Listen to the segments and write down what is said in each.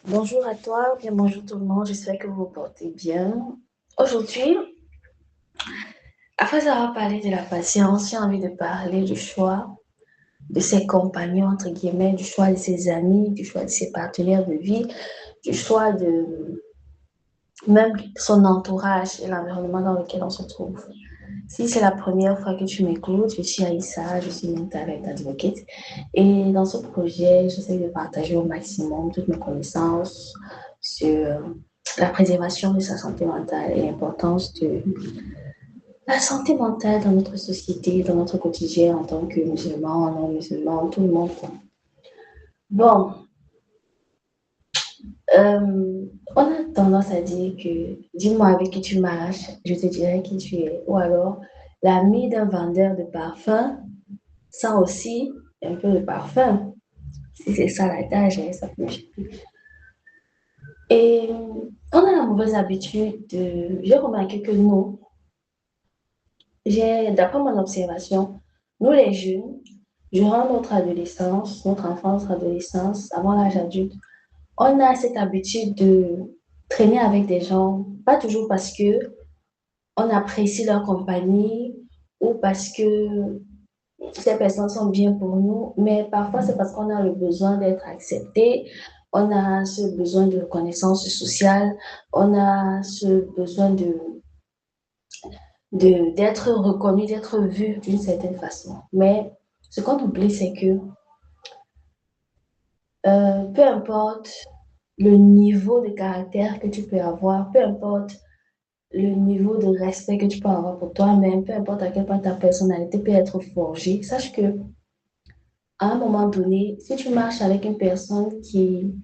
Bonjour à toi, bien bonjour tout le monde, j'espère que vous vous portez bien. Aujourd'hui, après avoir parlé de la patience, j'ai envie de parler du choix de ses compagnons, entre guillemets, du choix de ses amis, du choix de ses partenaires de vie, du choix de même son entourage et l'environnement dans lequel on se trouve. Si c'est la première fois que tu m'écoutes, je suis Aïssa, je suis mental health advocate et dans ce projet, j'essaie de partager au maximum toutes mes connaissances sur la préservation de sa santé mentale et l'importance de la santé mentale dans notre société, dans notre quotidien en tant que musulmans, non-musulmans, tout le monde. Bon, euh, on a tendance à dire que dis-moi avec qui tu marches, je te dirai qui tu es. Ou alors, l'ami d'un vendeur de parfum sent aussi un peu de parfum. Si c'est ça la tâche, ça peut changer. Et on a la mauvaise habitude de. J'ai remarqué que nous, d'après mon observation, nous les jeunes, durant notre adolescence, notre enfance, notre adolescence, avant l'âge adulte, on a cette habitude de traîner avec des gens, pas toujours parce que on apprécie leur compagnie ou parce que ces personnes sont bien pour nous, mais parfois c'est parce qu'on a le besoin d'être accepté, on a ce besoin de reconnaissance sociale, on a ce besoin d'être reconnu, d'être vu d'une certaine façon. Mais ce qu'on oublie, c'est que peu importe le niveau de caractère que tu peux avoir, peu importe le niveau de respect que tu peux avoir pour toi-même, peu importe à quel point ta personnalité peut être forgée, sache que à un moment donné, si tu marches avec une personne qui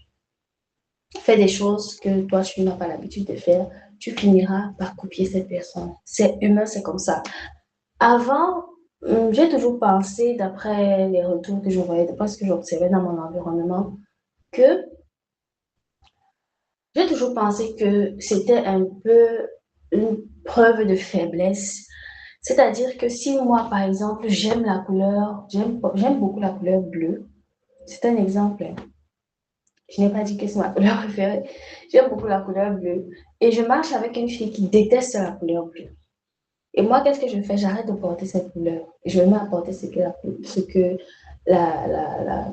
fait des choses que toi, tu n'as pas l'habitude de faire, tu finiras par copier cette personne. C'est humain, c'est comme ça. Avant, j'ai toujours pensé, d'après les retours que je voyais, d'après ce que j'observais dans mon environnement, que j'ai toujours pensé que c'était un peu une preuve de faiblesse. C'est-à-dire que si moi, par exemple, j'aime beaucoup la couleur bleue, c'est un exemple, hein. Je n'ai pas dit que c'est ma couleur préférée. J'aime beaucoup la couleur bleue. Et je marche avec une fille qui déteste la couleur bleue. Et moi, qu'est-ce que je fais? J'arrête de porter cette couleur. Je me mets à porter ce que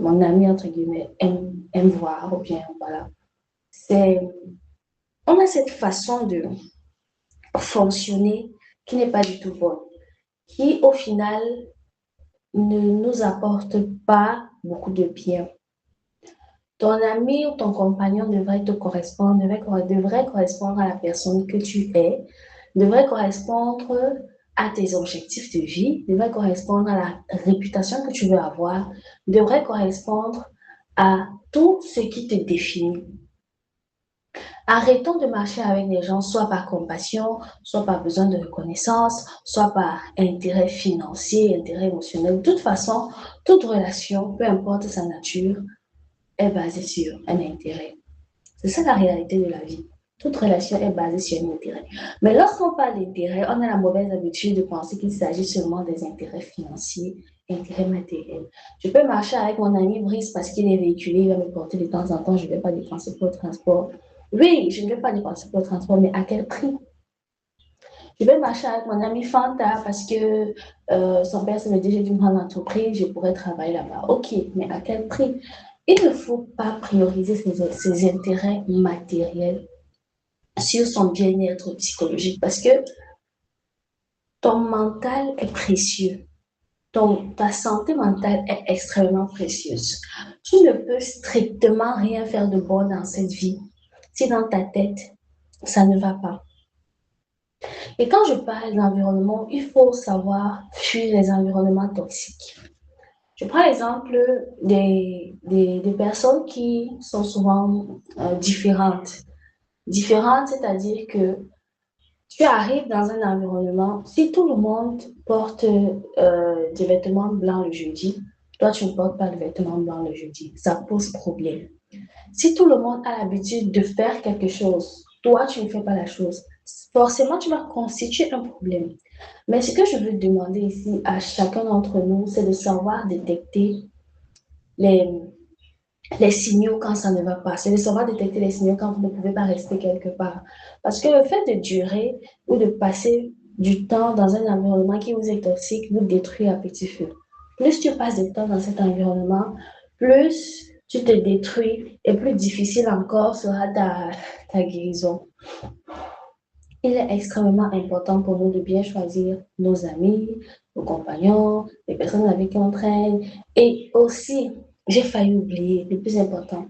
mon ami, entre guillemets, aime voir. Ou bien, voilà. C'est, on a cette façon de fonctionner qui n'est pas du tout bonne, qui, au final, ne nous apporte pas beaucoup de bien. Ton ami ou ton compagnon devrait te correspondre, devrait correspondre à la personne que tu es, devrait correspondre à tes objectifs de vie, devrait correspondre à la réputation que tu veux avoir, devrait correspondre à tout ce qui te définit. Arrêtons de marcher avec des gens soit par compassion, soit par besoin de reconnaissance, soit par intérêt financier, intérêt émotionnel. De toute façon, toute relation, peu importe sa nature, est basée sur un intérêt. C'est ça la réalité de la vie. Toute relation est basée sur un intérêt. Mais lorsqu'on parle d'intérêt, on a la mauvaise habitude de penser qu'il s'agit seulement des intérêts financiers, intérêts matériels. Je peux marcher avec mon ami Brice parce qu'il est véhiculé, il va me porter de temps en temps, je ne vais pas dépenser pour le transport. Oui, je ne vais pas dépenser pour le transport, mais à quel prix? Je vais marcher avec mon ami Fanta parce que son père, c'est le DG d'une grande entreprise, je pourrais travailler là-bas. OK, mais à quel prix? Il ne faut pas prioriser ses intérêts matériels sur son bien-être psychologique parce que ton mental est précieux. Ta santé mentale est extrêmement précieuse. Tu ne peux strictement rien faire de bon dans cette vie si dans ta tête, ça ne va pas. Et quand je parle d'environnement, il faut savoir fuir les environnements toxiques. Je prends l'exemple des personnes qui sont souvent différentes. Différentes, c'est-à-dire que tu arrives dans un environnement, si tout le monde porte des vêtements blancs le jeudi, toi tu ne portes pas de vêtements blancs le jeudi. Ça pose problème. Si tout le monde a l'habitude de faire quelque chose, toi tu ne fais pas la chose, forcément tu vas constituer un problème. Mais ce que je veux demander ici à chacun d'entre nous, c'est de savoir détecter les, les signaux quand ça ne va pas. C'est de savoir détecter les signaux quand vous ne pouvez pas rester quelque part. Parce que le fait de durer ou de passer du temps dans un environnement qui vous est toxique vous détruit à petit feu. Plus tu passes de temps dans cet environnement, plus tu te détruis et plus difficile encore sera ta guérison. Il est extrêmement important pour nous de bien choisir nos amis, nos compagnons, les personnes avec qui on traîne. Et aussi, j'ai failli oublier, le plus important,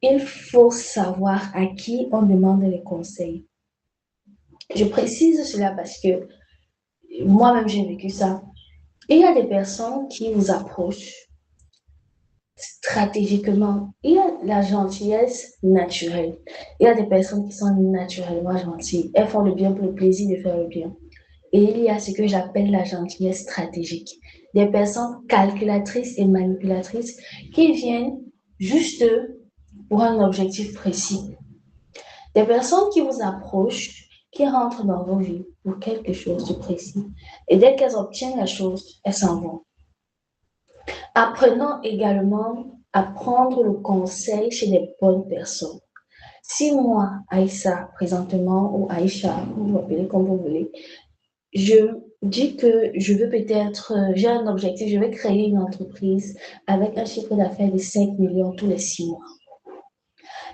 il faut savoir à qui on demande les conseils. Je précise cela parce que moi-même, j'ai vécu ça. Il y a des personnes qui vous approchent stratégiquement. Il y a la gentillesse naturelle. Il y a des personnes qui sont naturellement gentilles. Elles font le bien pour le plaisir de faire le bien. Et il y a ce que j'appelle la gentillesse stratégique. Des personnes calculatrices et manipulatrices qui viennent juste pour un objectif précis. Des personnes qui vous approchent, qui rentrent dans vos vies pour quelque chose de précis. Et dès qu'elles obtiennent la chose, elles s'en vont. Apprenons également à prendre le conseil chez les bonnes personnes. Si moi, Aïssa, présentement, ou Aïcha, vous m'appelez comme vous voulez, je dis que je veux peut-être, j'ai un objectif, je vais créer une entreprise avec un chiffre d'affaires de 5 millions tous les 6 mois.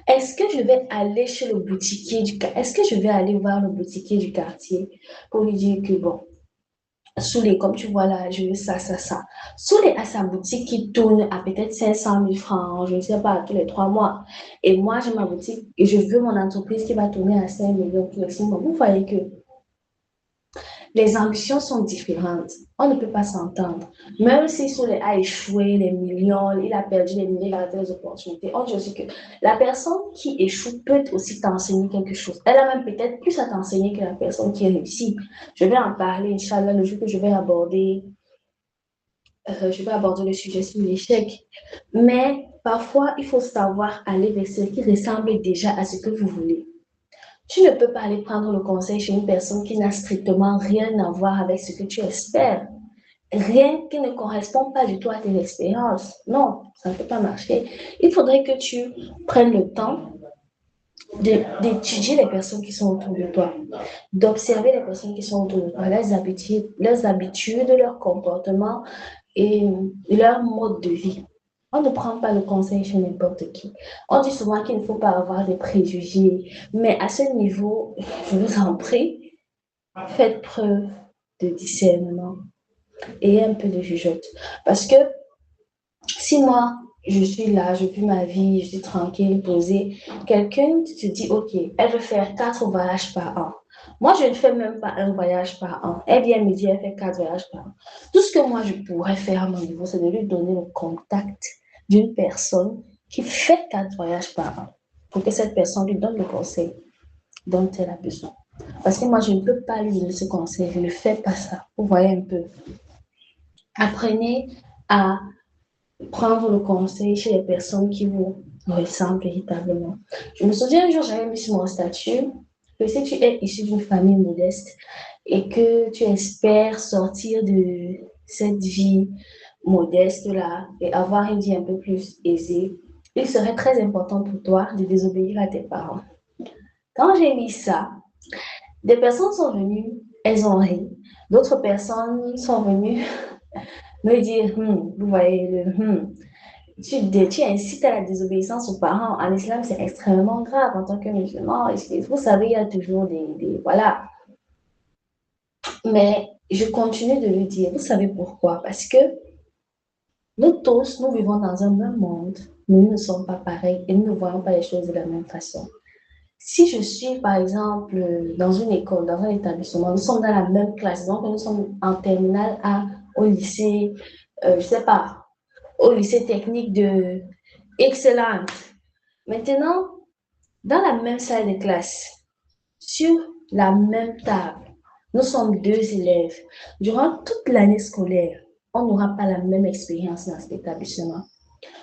Est-ce que je vais aller chez le boutiquier est-ce que je vais aller voir le boutiquier du quartier pour lui dire que bon, Soulé, comme tu vois là, je veux ça, ça, ça. Soulé a sa boutique qui tourne à peut-être 500 000 francs, je ne sais pas, tous les 3 mois. Et moi, j'ai ma boutique et je veux mon entreprise qui va tourner à 5 millions tous les 6 mois. Vous voyez que les ambitions sont différentes. On ne peut pas s'entendre. Même si Souley a échoué les millions, il a perdu les milliers, il a raté les opportunités, on dit aussi que la personne qui échoue peut aussi t'enseigner quelque chose. Elle a même peut-être plus à t'enseigner que la personne qui réussit. Je vais en parler, Inch'Allah, le jour que je vais aborder le sujet sur l'échec. Mais parfois, il faut savoir aller vers ce qui ressemble déjà à ce que vous voulez. Tu ne peux pas aller prendre le conseil chez une personne qui n'a strictement rien à voir avec ce que tu espères. Rien qui ne correspond pas du tout à tes expériences. Non, ça ne peut pas marcher. Il faudrait que tu prennes le temps d'étudier les personnes qui sont autour de toi, d'observer les personnes qui sont autour de toi, leurs habitudes, leurs comportements et leur mode de vie. On ne prend pas le conseil chez n'importe qui. On dit souvent qu'il ne faut pas avoir des préjugés, mais à ce niveau, je vous en prie, faites preuve de discernement et un peu de jugeote. Parce que si moi, je suis là, je vis ma vie, je suis tranquille, posée, quelqu'un se dit, OK, elle veut faire 4 voyages par an. Moi, je ne fais même pas un voyage par an. Elle vient me dire, elle fait 4 voyages par an. Tout ce que moi, je pourrais faire à mon niveau, c'est de lui donner le contact d'une personne qui fait 4 voyages par an pour que cette personne lui donne le conseil dont elle a besoin. Parce que moi, je ne peux pas lui donner ce conseil, je ne fais pas ça. Vous voyez un peu. Apprenez à prendre le conseil chez les personnes qui vous ressemblent véritablement. Je me souviens un jour, j'avais mis sur mon statut que si tu es issu d'une famille modeste et que tu espères sortir de cette vie modeste-là et avoir une vie un peu plus aisée, il serait très important pour toi de désobéir à tes parents. Quand j'ai mis ça, des personnes sont venues, elles ont ri. D'autres personnes sont venues me dire, vous voyez, tu incites à la désobéissance aux parents. En islam, c'est extrêmement grave en tant que musulman. Vous savez, il y a toujours voilà. Mais je continue de lui dire, vous savez pourquoi? Parce que nous tous, nous vivons dans un même monde, mais nous ne sommes pas pareils et nous ne voyons pas les choses de la même façon. Si je suis, par exemple, dans une école, dans un établissement, nous sommes dans la même classe, donc nous sommes en terminale A au lycée, je ne sais pas, au lycée technique de Excellente. Maintenant, dans la même salle de classe, sur la même table, nous sommes 2 élèves. Durant toute l'année scolaire, on n'aura pas la même expérience dans cet établissement.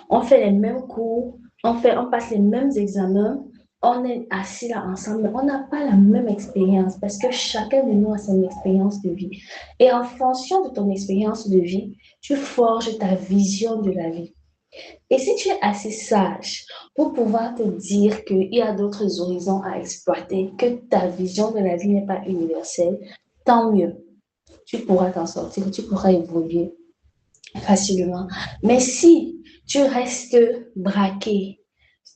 On fait les mêmes cours, on passe les mêmes examens, on est assis là ensemble, mais on n'a pas la même expérience parce que chacun de nous a son expérience de vie. Et en fonction de ton expérience de vie, tu forges ta vision de la vie. Et si tu es assez sage pour pouvoir te dire qu'il y a d'autres horizons à exploiter, que ta vision de la vie n'est pas universelle, tant mieux. Tu pourras t'en sortir, tu pourras évoluer facilement. Mais si tu restes braqué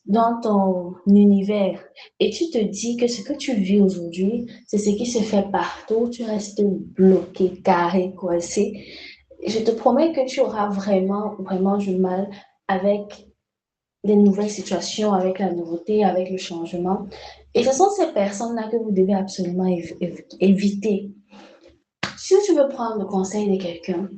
dans ton univers et tu te dis que ce que tu vis aujourd'hui, c'est ce qui se fait partout, tu restes bloqué, carré, coincé, je te promets que tu auras vraiment, vraiment du mal avec les nouvelles situations, avec la nouveauté, avec le changement. Et ce sont ces personnes-là que vous devez absolument éviter. Si tu veux prendre le conseil de quelqu'un,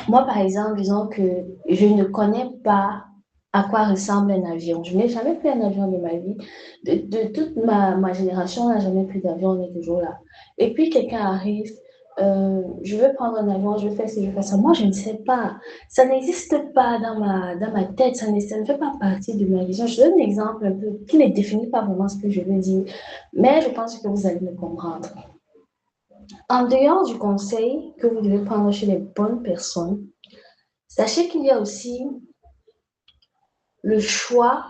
moi, par exemple, disons que je ne connais pas à quoi ressemble un avion. Je n'ai jamais pris un avion de ma vie. De toute ma génération, on n'a jamais pris d'avion, on est toujours là. Et puis, quelqu'un arrive, je veux prendre un avion, je veux faire ci, je veux faire ça. Moi, je ne sais pas. Ça n'existe pas dans ma tête, ça ne fait pas partie de ma vision. Je donne un exemple un peu qui ne définit pas vraiment ce que je veux dire, mais je pense que vous allez me comprendre. En dehors du conseil que vous devez prendre chez les bonnes personnes, sachez qu'il y a aussi le choix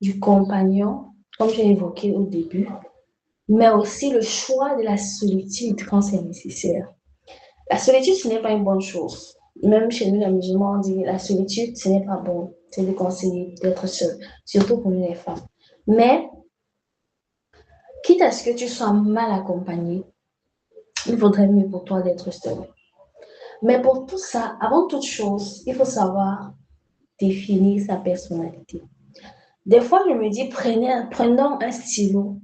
du compagnon, comme j'ai évoqué au début, mais aussi le choix de la solitude quand c'est nécessaire. La solitude, ce n'est pas une bonne chose. Même chez nous, les musulmans, on dit la solitude, ce n'est pas bon. C'est déconseillé d'être seul, surtout pour nous les femmes. Mais, quitte à ce que tu sois mal accompagné, il vaudrait mieux pour toi d'être seul. Mais pour tout ça, avant toute chose, il faut savoir définir sa personnalité. Des fois, je me dis, prenons un stylo.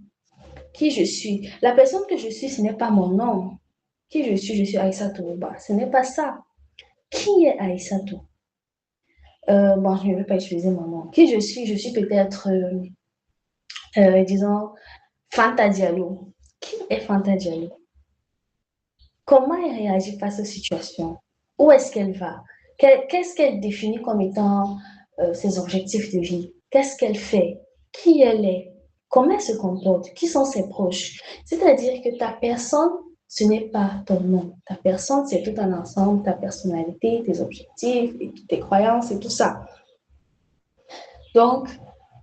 Qui je suis? La personne que je suis, ce n'est pas mon nom. Qui je suis Aïssa Tourouba. Ce n'est pas ça. Qui est Aïssa Tou? Bon, je ne vais pas utiliser mon nom. Qui je suis peut-être, disons, Fanta Diallo. Qui est Fanta Diallo? Comment elle réagit face aux situations? Où est-ce qu'elle va? Qu'est-ce qu'elle définit comme étant ses objectifs de vie? Qu'est-ce qu'elle fait? Qui elle est? Comment elle se comporte? Qui sont ses proches? C'est-à-dire que ta personne, ce n'est pas ton nom. Ta personne, c'est tout un ensemble, ta personnalité, tes objectifs, tes croyances et tout ça. Donc,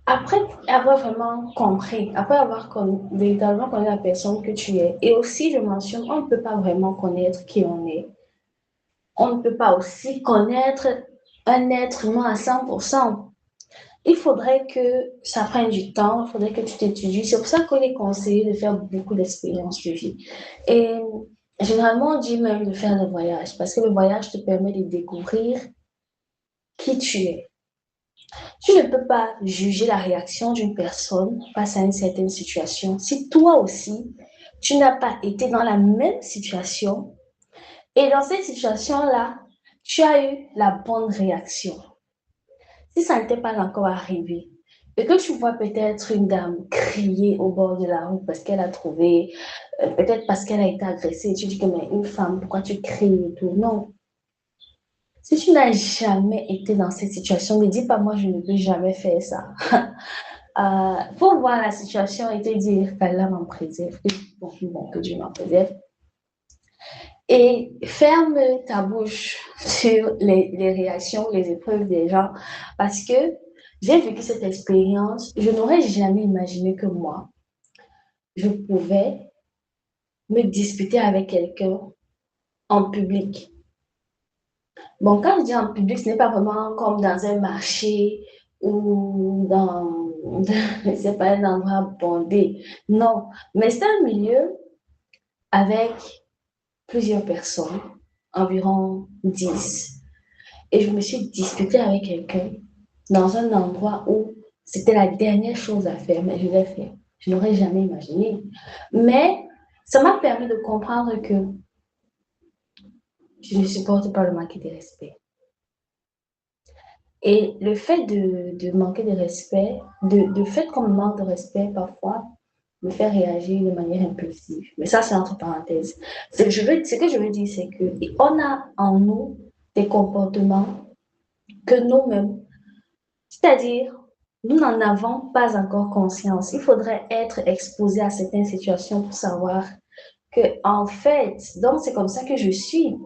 après avoir vraiment compris, après avoir véritablement connu la personne que tu es, et aussi, je mentionne, on ne peut pas vraiment connaître qui on est. On ne peut pas aussi connaître un être humain à 100%. Il faudrait que ça prenne du temps, il faudrait que tu t'étudies. C'est pour ça qu'on est conseillé de faire beaucoup d'expériences de vie. Et généralement, on dit même de faire des voyages, parce que le voyage te permet de découvrir qui tu es. Tu ne peux pas juger la réaction d'une personne face à une certaine situation si toi aussi, tu n'as pas été dans la même situation et dans cette situation-là, tu as eu la bonne réaction. Si ça n'était pas encore arrivé et que tu vois peut-être une dame crier au bord de la route parce qu'elle a trouvé, peut-être parce qu'elle a été agressée, et tu dis que mais une femme, pourquoi tu cries et tout? Non. Si tu n'as jamais été dans cette situation, ne dis pas moi je ne peux jamais faire ça. Faut voir la situation et te dire qu'Allah m'en préserve, que Dieu m'en préserve. Et ferme ta bouche sur les réactions, les épreuves des gens, parce que j'ai vécu cette expérience, je n'aurais jamais imaginé que moi, je pouvais me disputer avec quelqu'un en public. Bon, quand je dis en public, ce n'est pas vraiment comme dans un marché ou dans, je sais pas, un endroit bondé. Non, mais c'est un milieu avec plusieurs personnes, environ 10. Et je me suis disputée avec quelqu'un dans un endroit où c'était la dernière chose à faire, mais je l'ai fait. Je n'aurais jamais imaginé. Mais ça m'a permis de comprendre que je ne supporte pas le manque de respect. Et le fait de manquer de respect, de fait qu'on me manque de respect parfois, me fait réagir de manière impulsive. Mais ça, c'est entre parenthèses. Ce que je veux dire, c'est qu'on a en nous des comportements que nous-mêmes, c'est-à-dire, nous n'en avons pas encore conscience. Il faudrait être exposé à certaines situations pour savoir que, en fait, donc c'est comme ça que je suis.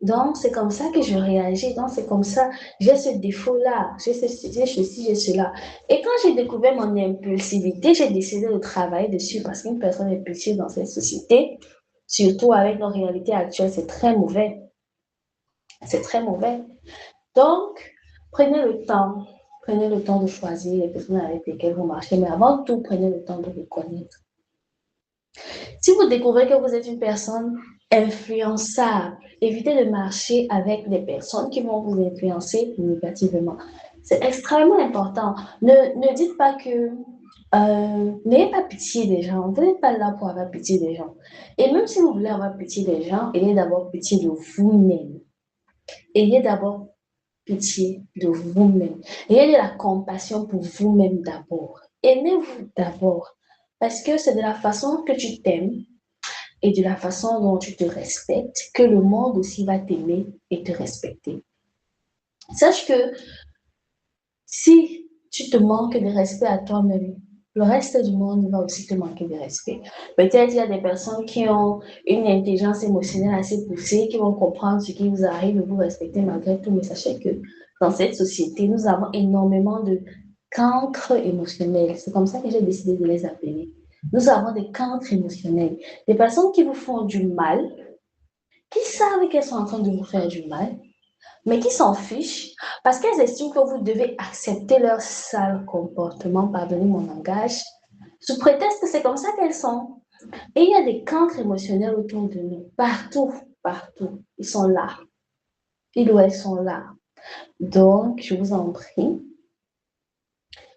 Donc, c'est comme ça que je réagis. Donc, c'est comme ça, j'ai ce défaut-là, j'ai ceci, j'ai cela. Et quand j'ai découvert mon impulsivité, j'ai décidé de travailler dessus parce qu'une personne impulsive dans cette société, surtout avec nos réalités actuelles, c'est très mauvais. C'est très mauvais. Donc, prenez le temps. Prenez le temps de choisir les personnes avec lesquelles vous marchez, mais avant tout, prenez le temps de vous connaître. Si vous découvrez que vous êtes une personne influençable, évitez de marcher avec des personnes qui vont vous influencer négativement. C'est extrêmement important. Ne dites pas que n'ayez pas pitié des gens. Vous n'êtes pas là pour avoir pitié des gens. Et même si vous voulez avoir pitié des gens, ayez d'abord pitié de vous-même. Ayez d'abord pitié de vous-même. Ayez de la compassion pour vous-même d'abord. Aimez-vous d'abord. Parce que c'est de la façon que tu t'aimes et de la façon dont tu te respectes que le monde aussi va t'aimer et te respecter. Sache que si tu te manques de respect à toi-même, le reste du monde va aussi te manquer de respect. Peut-être il y a des personnes qui ont une intelligence émotionnelle assez poussée, qui vont comprendre ce qui vous arrive et vous respecter malgré tout, mais sachez que dans cette société, nous avons énormément de cancres émotionnels. C'est comme ça que j'ai décidé de les appeler. Nous avons des cancres émotionnels, des personnes qui vous font du mal, qui savent qu'elles sont en train de vous faire du mal, mais qui s'en fichent parce qu'elles estiment que vous devez accepter leur sale comportement, pardonnez mon langage, sous prétexte que c'est comme ça qu'elles sont. Et il y a des cancres émotionnels autour de nous, partout, partout. Ils sont là. Ils ou elles sont là. Donc, je vous en prie,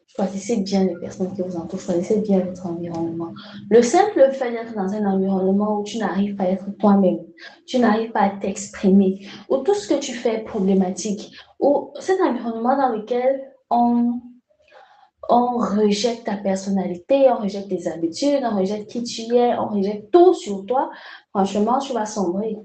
choisissez bien les personnes qui vous entourent, choisissez bien votre environnement. Le simple fait d'être dans un environnement où tu n'arrives pas à être toi-même, tu n'arrives pas à t'exprimer, où tout ce que tu fais est problématique, ou cet environnement dans lequel on rejette ta personnalité, on rejette tes habitudes, on rejette qui tu es, on rejette tout sur toi, franchement, tu vas sombrer.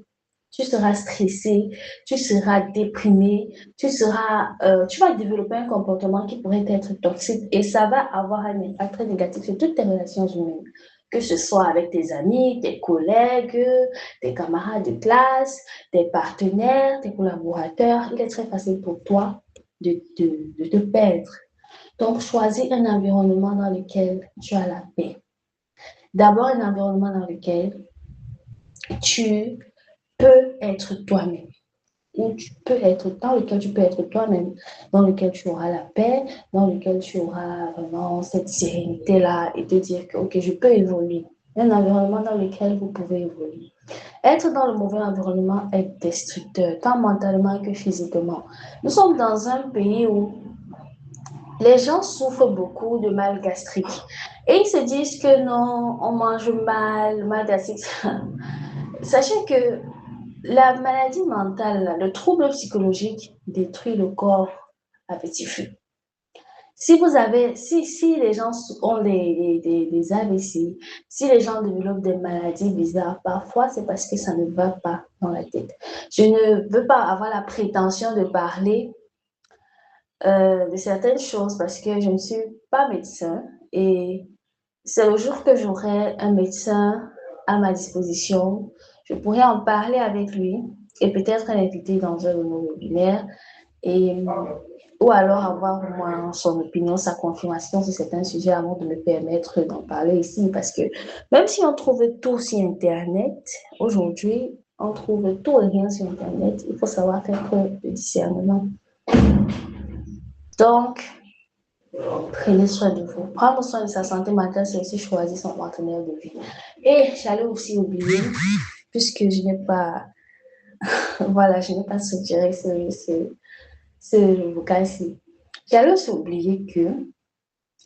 Tu seras stressé, tu seras déprimé, tu vas développer un comportement qui pourrait être toxique et ça va avoir un impact très négatif sur toutes tes relations humaines, que ce soit avec tes amis, tes collègues, tes camarades de classe, tes partenaires, tes collaborateurs. Il est très facile pour toi de te perdre. Donc, choisis un environnement dans lequel tu as la paix. D'abord, un environnement dans lequel tu peux être toi-même, dans lequel tu peux être toi-même, dans lequel tu auras la paix, dans lequel tu auras vraiment cette sérénité-là et te dire que, ok, je peux évoluer. Un environnement dans lequel vous pouvez évoluer. Être dans le mauvais environnement est destructeur, tant mentalement que physiquement. Nous sommes dans un pays où les gens souffrent beaucoup de mal gastrique. Et ils se disent que non, on mange mal, mal gastrique. Sachez que la maladie mentale, le trouble psychologique détruit le corps à petit feu. Si les gens ont des AVC, si les gens développent des maladies bizarres, parfois c'est parce que ça ne va pas dans la tête. Je ne veux pas avoir la prétention de parler de certaines choses parce que je ne suis pas médecin et c'est le jour que j'aurai un médecin à ma disposition, je pourrais en parler avec lui et peut-être l'inviter dans un de nos webinaires et, ou alors avoir au moins son opinion, sa confirmation sur certains sujets avant de me permettre d'en parler ici parce que même si on trouve tout sur Internet, aujourd'hui, on trouve tout et rien sur Internet, il faut savoir faire preuve de discernement. Donc, prenez soin de vous. Prendre soin de sa santé mentale, c'est aussi choisir son partenaire de vie. Et j'allais aussi oublier, puisque je n'ai pas, voilà, je n'ai pas suggéré ce vocal-ci. J'allais aussi oublier que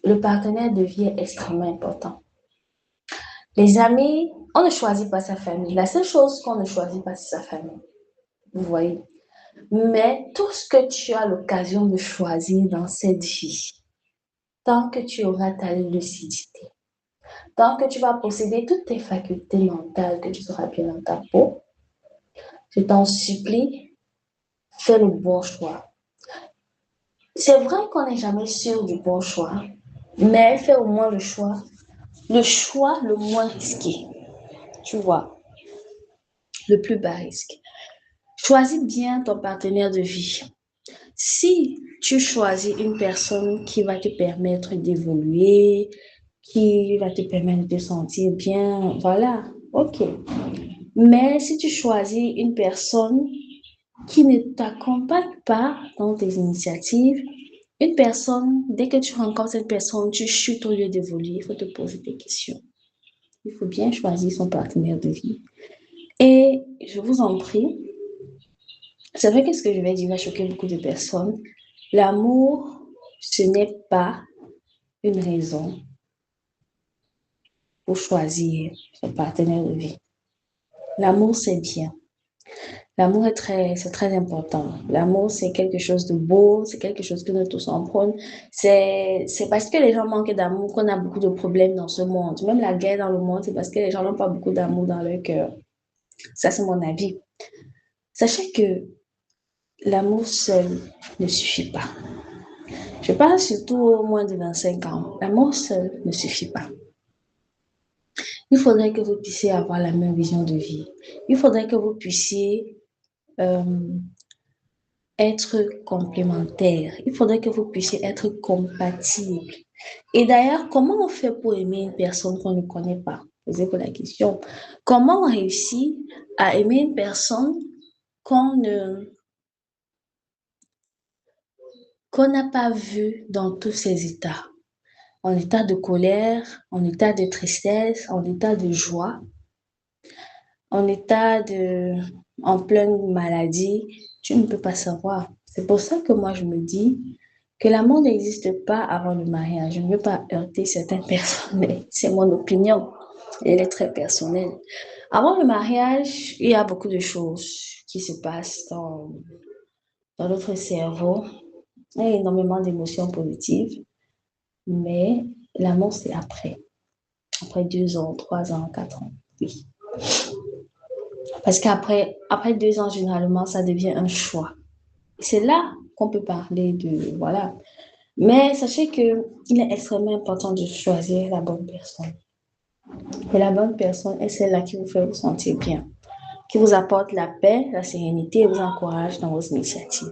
le partenaire de vie est extrêmement important. Les amis, on ne choisit pas sa famille. La seule chose qu'on ne choisit pas, c'est sa famille. Vous voyez. Mais tout ce que tu as l'occasion de choisir dans cette vie, tant que tu auras ta lucidité, tant que tu vas posséder toutes tes facultés mentales, que tu seras bien dans ta peau, je t'en supplie, fais le bon choix. C'est vrai qu'on n'est jamais sûr du bon choix, mais fais au moins le choix le moins risqué, tu vois, le plus bas risque. Choisis bien ton partenaire de vie. Si tu choisis une personne qui va te permettre d'évoluer, qui va te permettre de te sentir bien, voilà, ok. Mais si tu choisis une personne qui ne t'accompagne pas dans tes initiatives, une personne, dès que tu rencontres cette personne, tu chutes au lieu d'évoluer, il faut te poser des questions. Il faut bien choisir son partenaire de vie. Et je vous en prie, c'est vrai que ce que je vais dire va choquer beaucoup de personnes. L'amour, ce n'est pas une raison pour choisir son partenaire de vie. L'amour, c'est bien. L'amour c'est très important. L'amour, c'est quelque chose de beau, c'est quelque chose que nous tous en prônons. C'est parce que les gens manquent d'amour qu'on a beaucoup de problèmes dans ce monde. Même la guerre dans le monde, c'est parce que les gens n'ont pas beaucoup d'amour dans leur cœur. Ça, c'est mon avis. Sachez que l'amour seul ne suffit pas. Je parle surtout au moins de 25 ans. L'amour seul ne suffit pas. Il faudrait que vous puissiez avoir la même vision de vie. Il faudrait que vous puissiez euh, être complémentaires. Il faudrait que vous puissiez être compatibles. Et d'ailleurs, comment on fait pour aimer une personne qu'on ne connaît pas? Posez-vous la question. Comment on réussit à aimer une personne qu'on n'a pas vue dans tous ses états? En état de colère, en état de tristesse, en état de joie, en état en pleine maladie, tu ne peux pas savoir. C'est pour ça que moi, je me dis que l'amour n'existe pas avant le mariage. Je ne veux pas heurter certaines personnes, mais c'est mon opinion. Elle est très personnelle. Avant le mariage, il y a beaucoup de choses qui se passent dans notre cerveau. Il y a énormément d'émotions positives, mais l'amour, c'est après. Après 2 ans, 3 ans, 4 ans. Oui. Parce après 2 ans, généralement, ça devient un choix. C'est là qu'on peut parler de, voilà. Mais sachez que il est extrêmement important de choisir la bonne personne. Et la bonne personne est celle-là qui vous fait vous sentir bien, qui vous apporte la paix, la sérénité et vous encourage dans vos initiatives.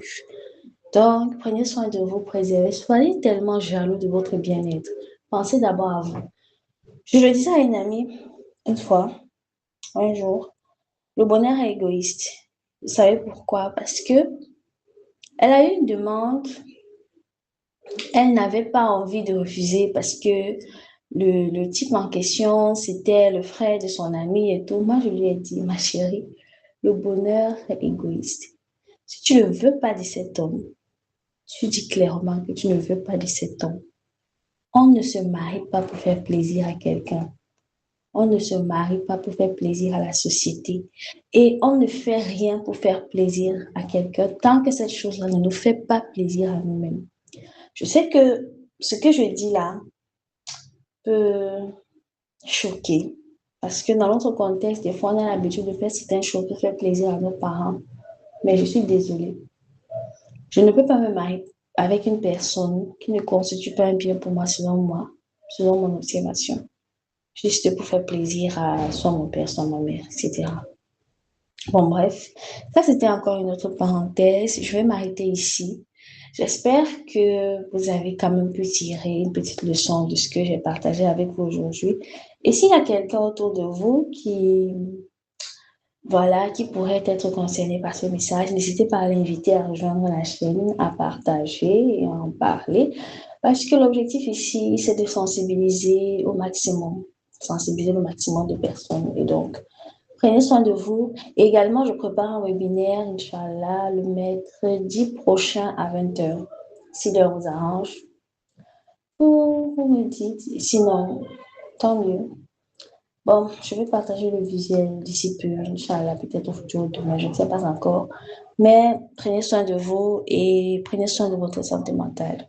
Donc, prenez soin de vous, préservez. Soyez tellement jaloux de votre bien-être. Pensez d'abord à vous. Je le disais à une amie une fois, un jour, le bonheur est égoïste. Vous savez pourquoi? Parce que elle a eu une demande, elle n'avait pas envie de refuser parce que le type en question, c'était le frère de son ami et tout. Moi, je lui ai dit, ma chérie, le bonheur est égoïste. Si tu ne veux pas de cet homme, tu dis clairement que tu ne veux pas de cet homme. On ne se marie pas pour faire plaisir à quelqu'un. On ne se marie pas pour faire plaisir à la société. Et on ne fait rien pour faire plaisir à quelqu'un tant que cette chose-là ne nous fait pas plaisir à nous-mêmes. Je sais que ce que je dis là peut choquer parce que dans notre contexte, des fois, on a l'habitude de faire certaines choses pour faire plaisir à nos parents. Mais je suis désolée. Je ne peux pas me marier avec une personne qui ne constitue pas un bien pour moi, selon mon observation. Juste pour faire plaisir à soit mon père, soit ma mère, etc. Bon, bref, ça c'était encore une autre parenthèse. Je vais m'arrêter ici. J'espère que vous avez quand même pu tirer une petite leçon de ce que j'ai partagé avec vous aujourd'hui. Et s'il y a quelqu'un autour de vous voilà, qui pourrait être concerné par ce message, n'hésitez pas à l'inviter à rejoindre la chaîne, à partager et à en parler. Parce que l'objectif ici, c'est de sensibiliser le maximum de personnes. Et donc, prenez soin de vous. Et également, je prépare un webinaire, Inch'Allah, le mercredi prochain à 20h. Si l'heure vous arrange, vous me dites. Sinon, tant mieux. Bon, je vais partager le visuel d'ici peu, Inch'Allah, peut-être aujourd'hui ou demain, je ne sais pas encore. Mais prenez soin de vous et prenez soin de votre santé mentale.